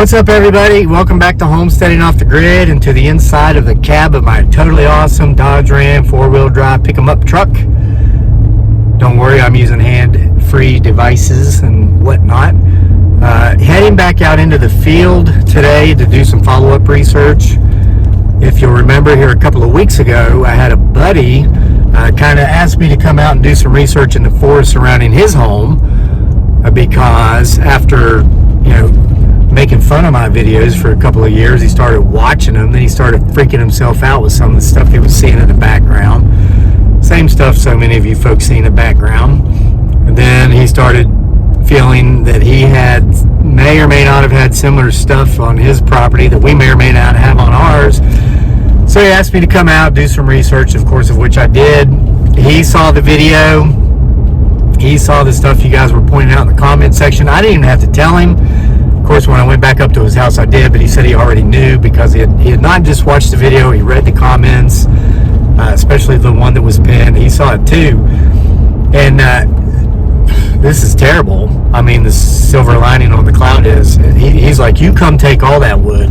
What's up, everybody? Welcome back to Homesteading Off the Grid and to the inside of the cab of my totally awesome Dodge Ram 4-wheel drive pick-em-up truck. Don't worry, I'm using hand-free devices and whatnot. Heading back out into the field today to do some follow-up research. If you'll remember, here a couple of weeks ago, I had a buddy kind of asked me to come out and do some research in the forest surrounding his home because after, making fun of my videos for a couple of years, he started watching them. Then he started freaking himself out with some of the stuff he was seeing in the background. Same stuff so many of you folks see in the background. And then he started feeling that he may or may not have had similar stuff on his property that we may or may not have on ours. So he asked me to come out, do some research, of course, of which I did. He saw the video. He saw the stuff you guys were pointing out in the comment section. I didn't even have to tell him. Of course, when I went back up to his house, I did, but he said he already knew because he had not just watched the video, he read the comments, especially the one that was pinned. He saw it too. And this is terrible. I mean, the silver lining on the cloud is he's like, you come take all that wood.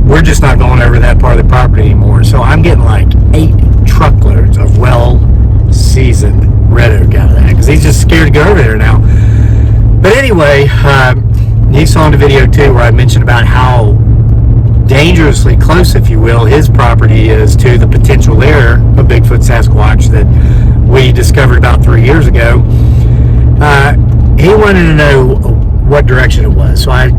We're just not going over that part of the property anymore. So I'm getting like 8 truckloads of well-seasoned red oak out of that because he's just scared to go over there now. But anyway, he saw in the video too where I mentioned about how dangerously close, if you will, his property is to the potential lair of Bigfoot Sasquatch that we discovered about 3 years ago. He wanted to know what direction it was, so I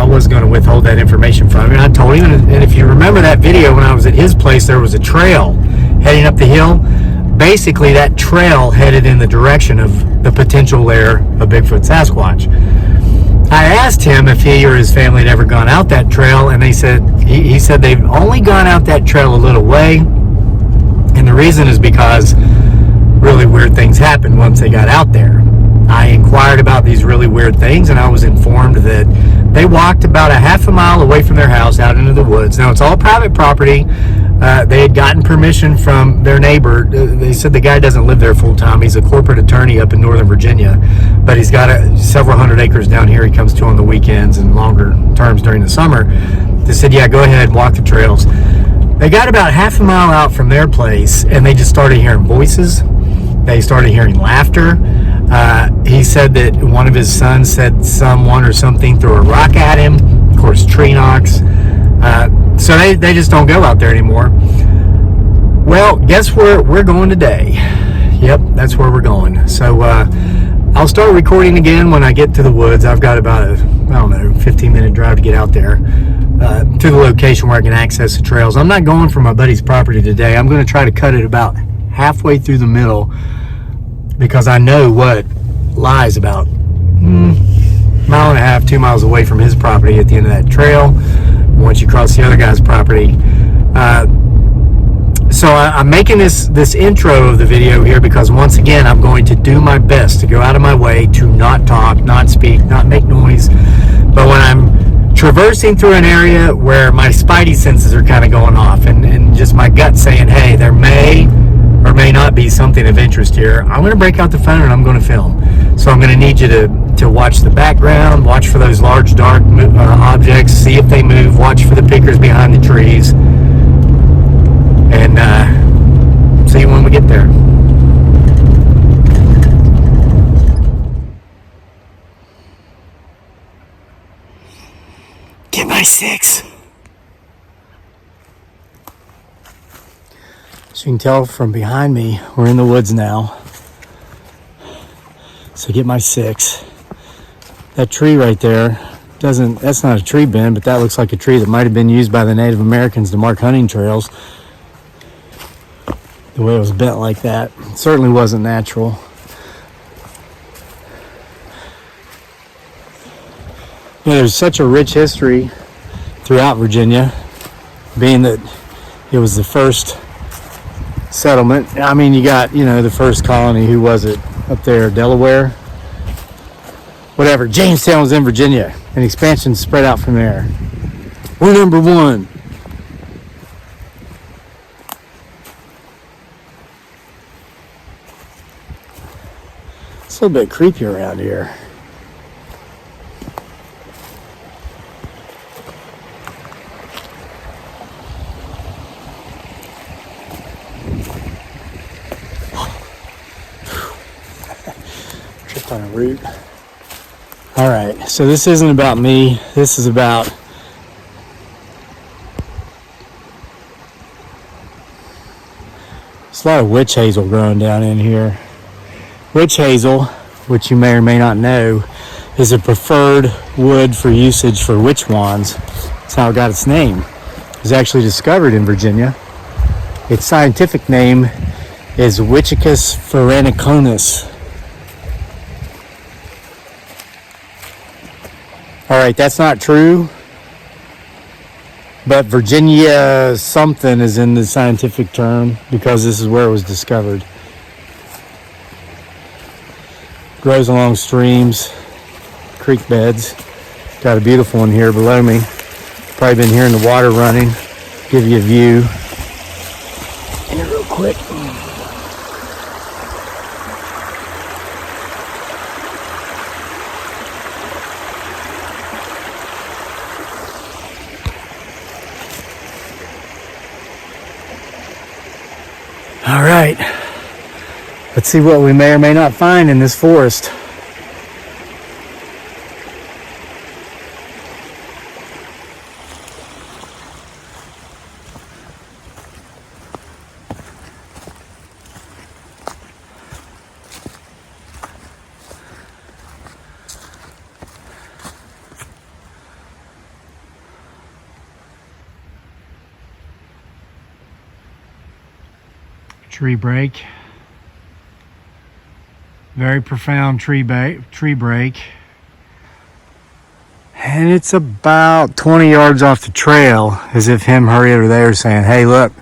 wasn't going to withhold that information from him. And I told him, and if you remember that video when I was at his place, there was a trail heading up the hill. Basically, that trail headed in the direction of the potential lair of Bigfoot Sasquatch. I asked him if he or his family had ever gone out that trail, and he said they've only gone out that trail a little way, and the reason is because really weird things happened once they got out there. I inquired about these really weird things, and I was informed that they walked about a half a mile away from their house out into the woods. Now, it's all private property. They had gotten permission from their neighbor. They said the guy doesn't live there full time. He's a corporate attorney up in Northern Virginia, but he's got several hundred acres down here he comes to on the weekends and longer terms during the summer. They said, yeah, go ahead, walk the trails. They got about half a mile out from their place, and they just started hearing voices. They started hearing laughter. He said that one of his sons said someone or something threw a rock at him. Of course, tree knocks. So they just don't go out there anymore. Well, guess where we're going today? Yep, that's where we're going. So I'll start recording again when I get to the woods. I've got about a 15-minute drive to get out there to the location where I can access the trails. I'm not going for my buddy's property today. I'm going to try to cut it about halfway through the middle because I know what lies about mile and a half, 2 miles away from his property at the end of that trail once you cross the other guy's property. So I'm making this intro of the video here because once again I'm going to do my best to go out of my way to not talk, not speak, not make noise. But when I'm traversing through an area where my spidey senses are kind of going off and just my gut saying, hey, there may or may not be something of interest here, I'm going to break out the phone and I'm going to film. So I'm going to need you to watch the background, watch for those large dark objects, see if they move, watch for the pickers behind the trees, and see you when we get there. Get my 6. So you can tell from behind me, we're in the woods now. So get my 6. That tree right there, that's not a tree bend, but that looks like a tree that might have been used by the Native Americans to mark hunting trails. The way it was bent like that, it certainly wasn't natural. There's such a rich history throughout Virginia, being that it was the first settlement. I mean, you got, the first colony, who was it up there, Delaware? Whatever, Jamestown was in Virginia, and expansion spread out from there. We're number 1. It's a little bit creepy around here. root. All right, so this isn't about me. This is about there's a lot of witch hazel growing down in here. Witch hazel, which you may or may not know, is a preferred wood for usage for witch wands. That's how it got its name. It was actually discovered in Virginia. Its scientific name is Witchicus faraniconus. All right, that's not true, but Virginia something is in the scientific term because this is where it was discovered. Grows along streams, creek beds. Got a beautiful one here below me. Probably been hearing the water running. Give you a view. Here real quick. All right, let's see what we may or may not find in this forest. Tree break. Very profound tree break. And it's about 20 yards off the trail, as if him, her, or they are saying, hey, look,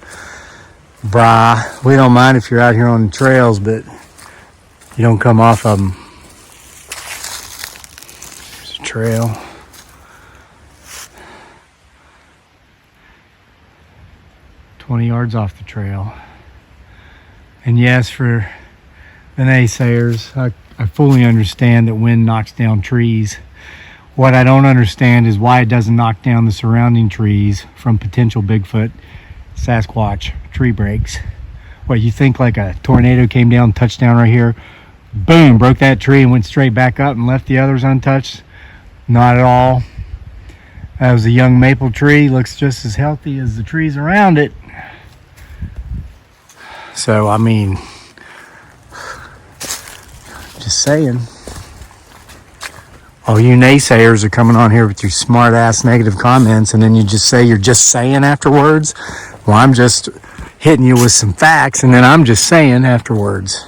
brah, we don't mind if you're out here on the trails, but you don't come off of them. There's a trail. "20 yards off the trail." And yes, for the naysayers, I fully understand that wind knocks down trees. What I don't understand is why it doesn't knock down the surrounding trees from potential Bigfoot Sasquatch tree breaks. What, you think like a tornado came down, touched down right here, boom, broke that tree and went straight back up and left the others untouched? Not at all. That was a young maple tree, looks just as healthy as the trees around it. So, I mean, just saying. All you naysayers are coming on here with your smart ass negative comments, and then you just say you're just saying afterwards. Well, I'm just hitting you with some facts, and then I'm just saying afterwards.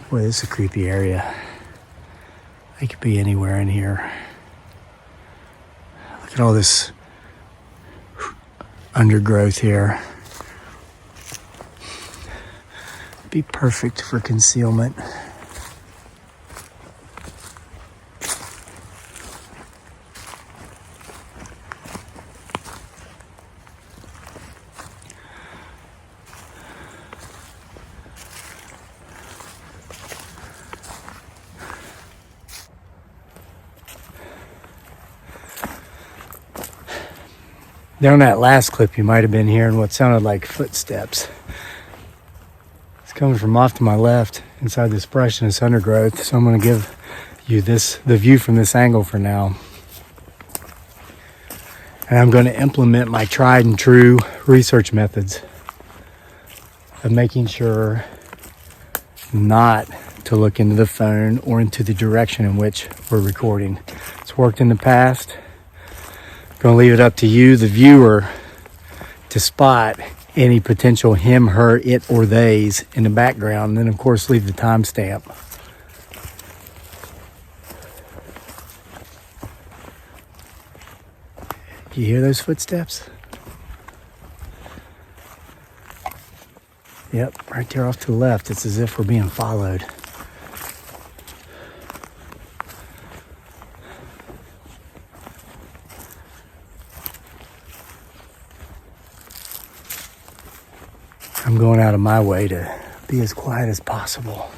Boy, this is a creepy area. They could be anywhere in here. Look at all this undergrowth here. Be perfect for concealment. There on that last clip, you might have been hearing what sounded like footsteps. It's coming from off to my left inside this brush and this undergrowth. So I'm going to give you the view from this angle for now. And I'm going to implement my tried and true research methods of making sure not to look into the phone or into the direction in which we're recording. It's worked in the past. Going to leave it up to you, the viewer, to spot any potential him, her, it, or theys in the background. And then, of course, leave the timestamp. You hear those footsteps? Yep, right there off to the left. It's as if we're being followed. I'm going out of my way to be as quiet as possible.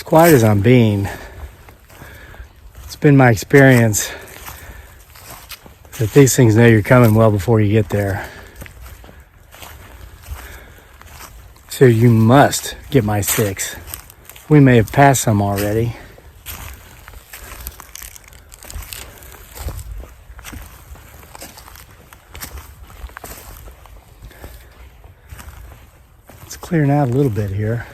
quiet as I'm being, it's been my experience that these things know you're coming well before you get there. So you must get my 6. We may have passed some already. It's clearing out a little bit here.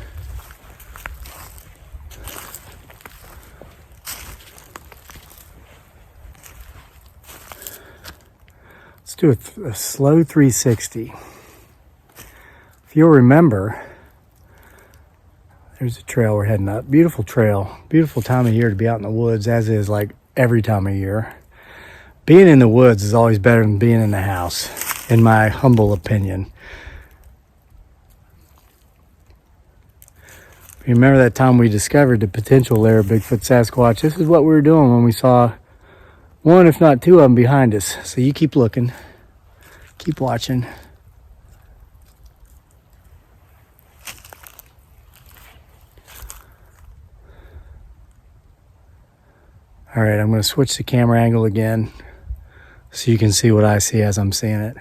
Let's do a slow 360. If you'll remember, there's a trail we're heading up. Beautiful trail. Beautiful time of year to be out in the woods, as is like every time of year. Being in the woods is always better than being in the house, in my humble opinion. You remember that time we discovered the potential there of Bigfoot Sasquatch? This is what we were doing when we saw one, if not 2 of them behind us. So you keep looking, keep watching. All right, I'm going to switch the camera angle again so you can see what I see as I'm seeing it.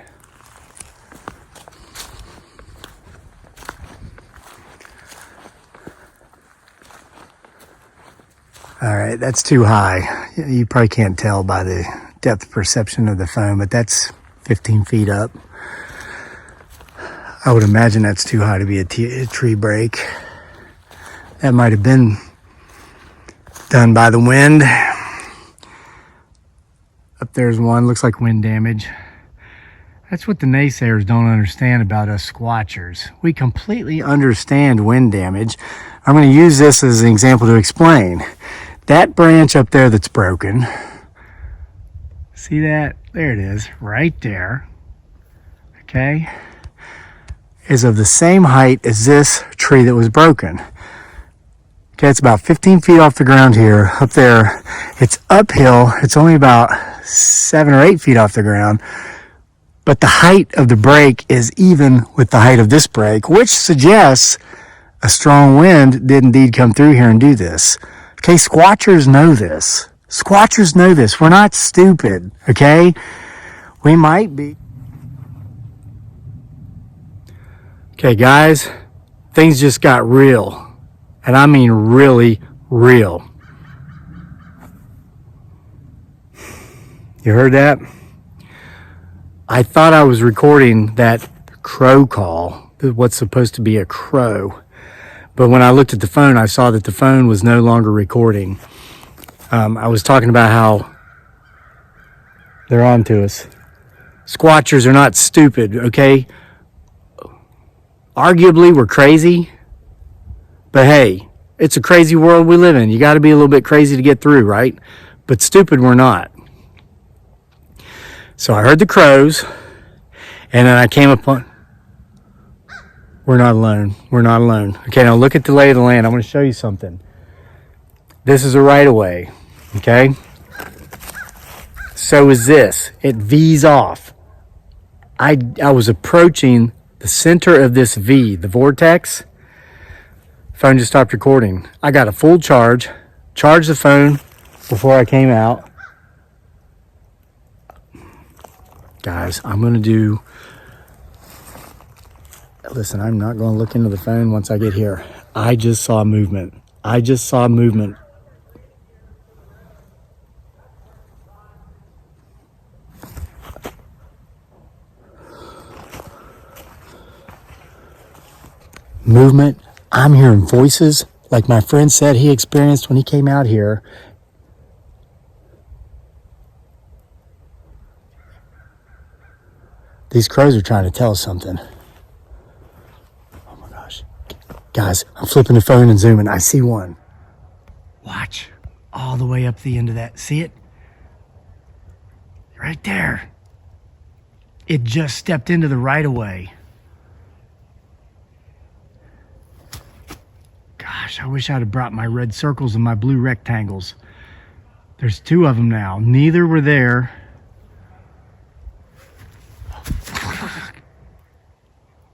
All right, that's too high. You probably can't tell by the depth perception of the phone, but that's 15 feet up. I would imagine that's too high to be a tree break. That might have been done by the wind. Up there's one, looks like wind damage. That's what the naysayers don't understand about us squatchers. We completely understand wind damage. I'm going to use this as an example to explain. That branch up there that's broken, see that? There it is, right there, okay, is of the same height as this tree that was broken. Okay, it's about 15 feet off the ground here. Up there, it's uphill. It's only about 7 or 8 feet off the ground. But the height of the break is even with the height of this break, which suggests a strong wind did indeed come through here and do this. Okay, squatchers know this. Squatchers know this. We're not stupid, okay? We might be. Okay, guys, things just got real. And I mean really real. You heard that? I thought I was recording that crow call, what's supposed to be a crow. But when I looked at the phone, I saw that the phone was no longer recording. I was talking about how they're on to us. Squatchers are not stupid, okay? Arguably, we're crazy. But hey, it's a crazy world we live in. You got to be a little bit crazy to get through, right? But stupid, we're not. So I heard the crows, and then I came upon... We're not alone. We're not alone. Okay, now look at the lay of the land. I'm going to show you something. This is a right-of-way, okay? So is this. It V's off. I was approaching the center of this V, the vortex. Phone just stopped recording. I got a full charge. Charged the phone before I came out. Guys, I'm going to do... Listen, I'm not going to look into the phone once I get here. I just saw movement. I just saw movement. Movement. I'm hearing voices like my friend said he experienced when he came out here. These crows are trying to tell us something. Guys, I'm flipping the phone and zooming. I see one. Watch. All the way up the end of that. See it? Right there. It just stepped into the right-of-way. Gosh, I wish I'd have brought my red circles and my blue rectangles. There's 2 of them now. Neither were there.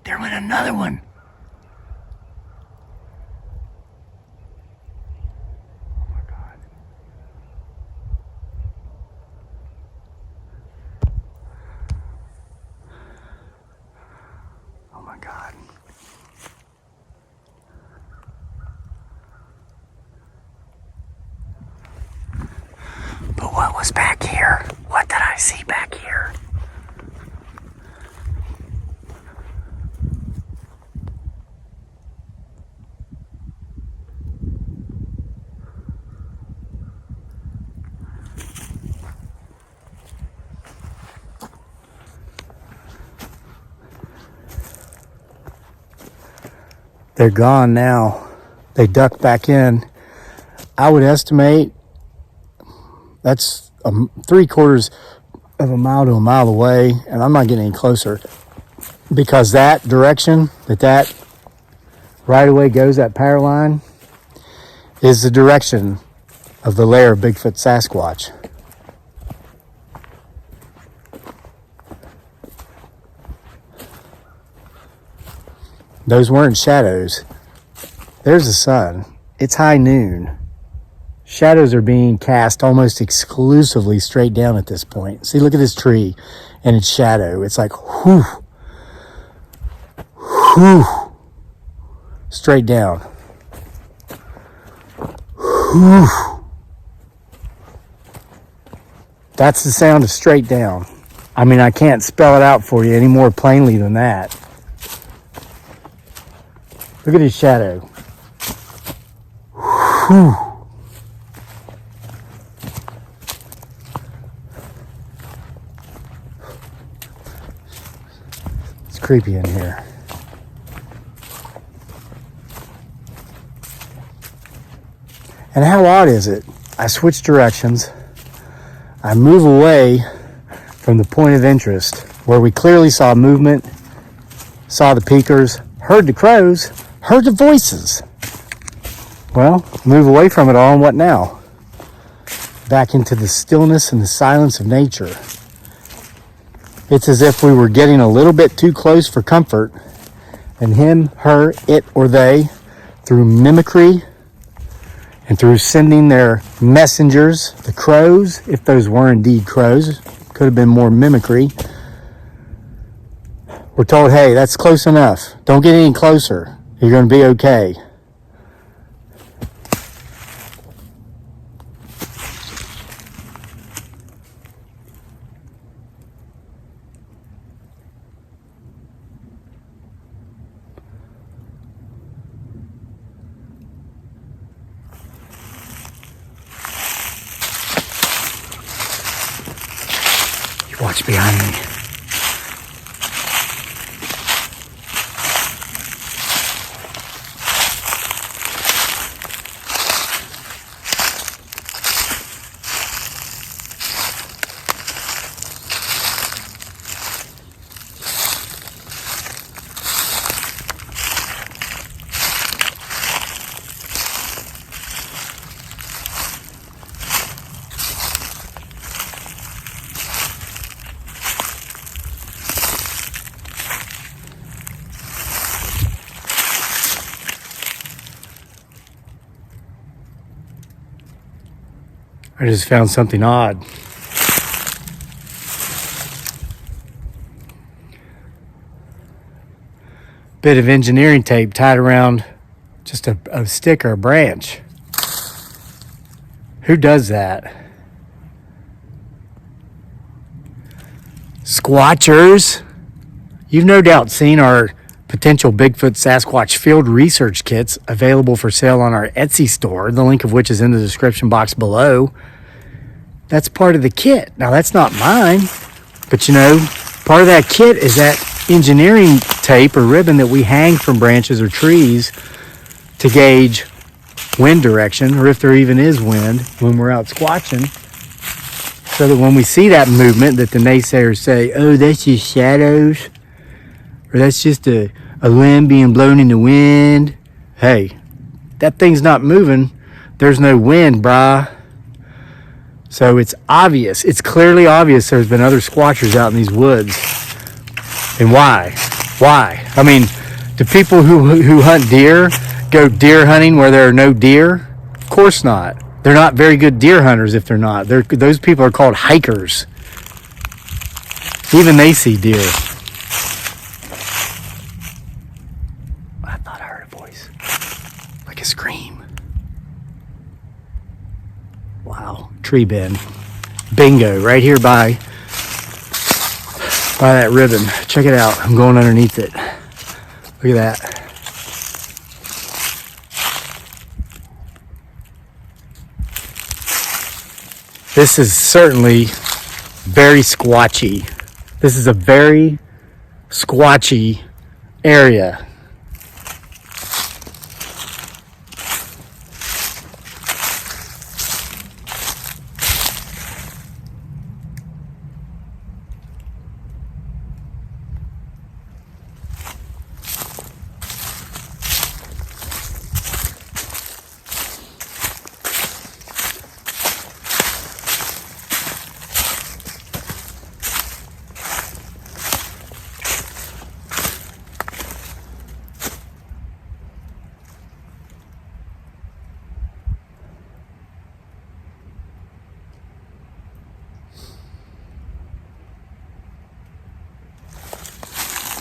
There went another one. God. But what was back here? What did I see back here? They're gone now. They ducked back in. I would estimate that's 3/4 of a mile to a mile away, and I'm not getting any closer because that direction that right away goes, that power line, is the direction of the lair of Bigfoot Sasquatch. Those weren't shadows. There's the sun. It's high noon. Shadows are being cast almost exclusively straight down at this point. See, look at this tree and its shadow. It's like, whew, whew, straight down. Whew. That's the sound of straight down. I mean, I can't spell it out for you any more plainly than that. Look at his shadow. Whew. It's creepy in here. And how odd is it? I switch directions. I move away from the point of interest where we clearly saw movement, saw the peekers, heard the crows, heard the voices. Well, move away from it all, and what now? Back into the stillness and the silence of nature. It's as if we were getting a little bit too close for comfort, and him, her, it, or they, through mimicry and through sending their messengers, the crows, if those were indeed crows, could have been more mimicry, we're told, hey, that's close enough. Don't get any closer. You're going to be okay. You watch behind me. I just found something odd. Bit of engineering tape tied around just a stick or a branch. Who does that? Squatchers. You've no doubt seen our potential Bigfoot Sasquatch field research kits available for sale on our Etsy store, the link of which is in the description box below. That's part of the kit. Now, that's not mine, but you know, part of that kit is that engineering tape or ribbon that we hang from branches or trees to gauge wind direction, or if there even is wind when we're out squatching, so that when we see that movement that the naysayers say, oh, that's just shadows, or that's just a limb being blown in the wind. Hey, that thing's not moving. There's no wind, brah. So it's obvious. It's clearly obvious there's been other squatchers out in these woods. And why? Why? I mean, do people who hunt deer go deer hunting where there are no deer? Of course not. They're not very good deer hunters if they're not. Those people are called hikers. Even they see deer. tree bend. Bingo, right here by that ribbon. Check it out. I'm going underneath it. Look at that. This is certainly very squatchy. This is a very squatchy area.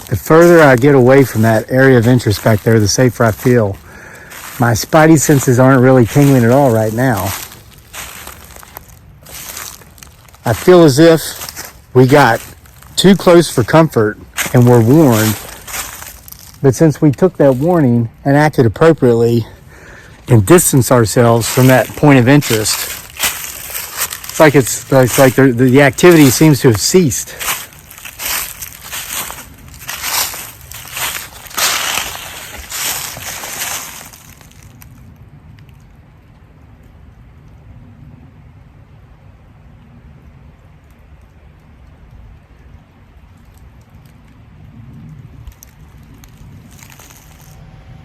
The further I get away from that area of interest back there, the safer I feel. My spidey senses aren't really tingling at all right now. I feel as if we got too close for comfort and were warned. But since we took that warning and acted appropriately and distanced ourselves from that point of interest, it's like the activity seems to have ceased.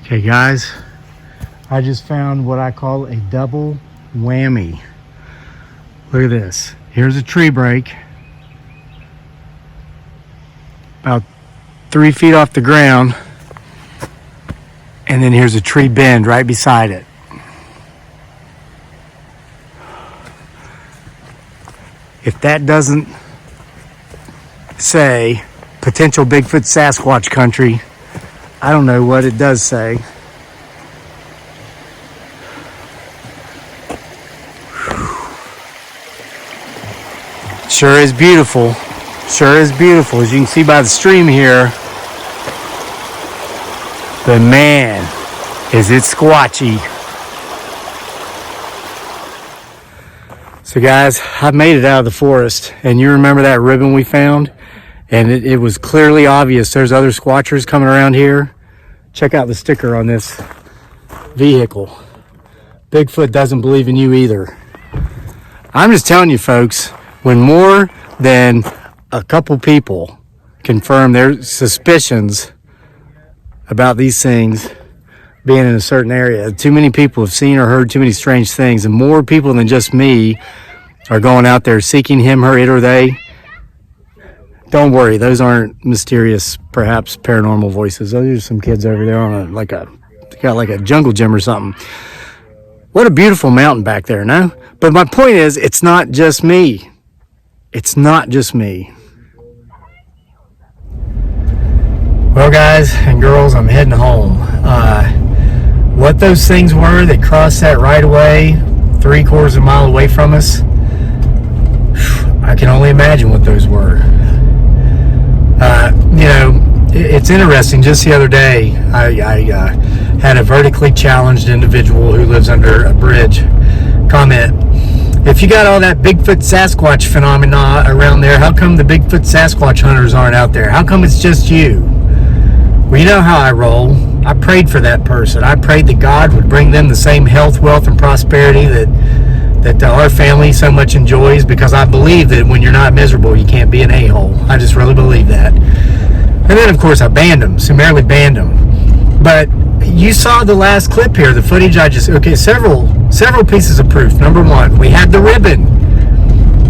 Okay guys, I just found what I call a double whammy. Look at this. Here's a tree break, about 3 feet off the ground, and then here's a tree bend right beside it. If that doesn't say potential Bigfoot Sasquatch country, I don't know what it does say. Sure is beautiful. Sure is beautiful. As you can see by the stream here, but man, is it squatchy. So guys, I've made it out of the forest, and you remember that ribbon we found? And it was clearly obvious there's other squatchers coming around here. Check out the sticker on this vehicle. Bigfoot doesn't believe in you either. I'm just telling you folks, when more than a couple people confirm their suspicions about these things being in a certain area, too many people have seen or heard too many strange things, and more people than just me are going out there seeking him, her, it, or they. Don't worry, those aren't mysterious, perhaps paranormal voices. Those are some kids over there on they got like a jungle gym or something. What a beautiful mountain back there, no? But my point is, it's not just me. It's not just me. Well, guys and girls, I'm heading home. What those things were that crossed that right away, 3/4 of a mile away from us, I can only imagine what those were. It's interesting. Just the other day, I had a vertically challenged individual who lives under a bridge comment, if you got all that Bigfoot Sasquatch phenomena around there, how come the Bigfoot Sasquatch hunters aren't out there? How come it's just you? Well, you know how I roll. I prayed for that person. I prayed that God would bring them the same health, wealth, and prosperity that our family so much enjoys, because I believe that when you're not miserable, you can't be an a-hole. I just really believe that. And then, of course, I banned him, summarily banned him. But you saw the last clip here, the footage several pieces of proof. Number one, we had the ribbon.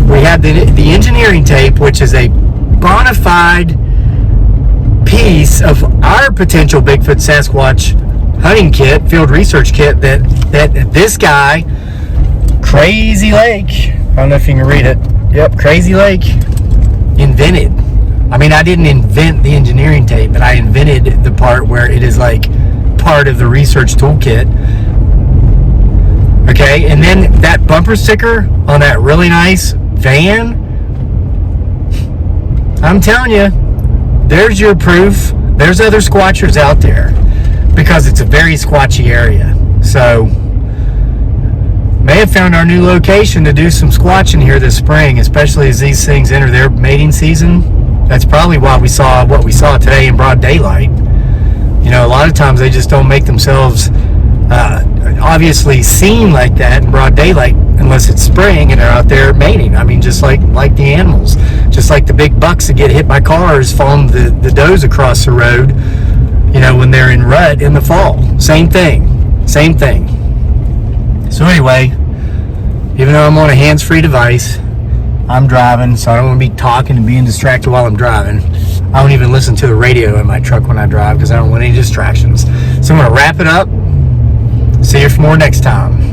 We had the engineering tape, which is a bona fide piece of our potential Bigfoot Sasquatch hunting kit, field research kit, that this guy, Crazy Lake, I don't know if you can read it. Yep, Crazy Lake invented. I mean, I didn't invent the engineering tape, but I invented the part where it is like part of the research toolkit. Okay, and then that bumper sticker on that really nice van, I'm telling you, there's your proof. There's other squatchers out there, because it's a very squatchy area. So may have found our new location to do some squatching here this spring, especially as these things enter their mating season. That's probably why we saw what we saw today in broad daylight. You know, a lot of times they just don't make themselves obviously seen like that in broad daylight unless it's spring and they're out there mating. I mean, just like the animals, just like the big bucks that get hit by cars following the does across the road, you know, when they're in rut in the fall. Same thing. So anyway, even though I'm on a hands-free device, I'm driving, so I don't want to be talking and being distracted while I'm driving. I don't even listen to the radio in my truck when I drive because I don't want any distractions. So I'm going to wrap it up. See you for more next time.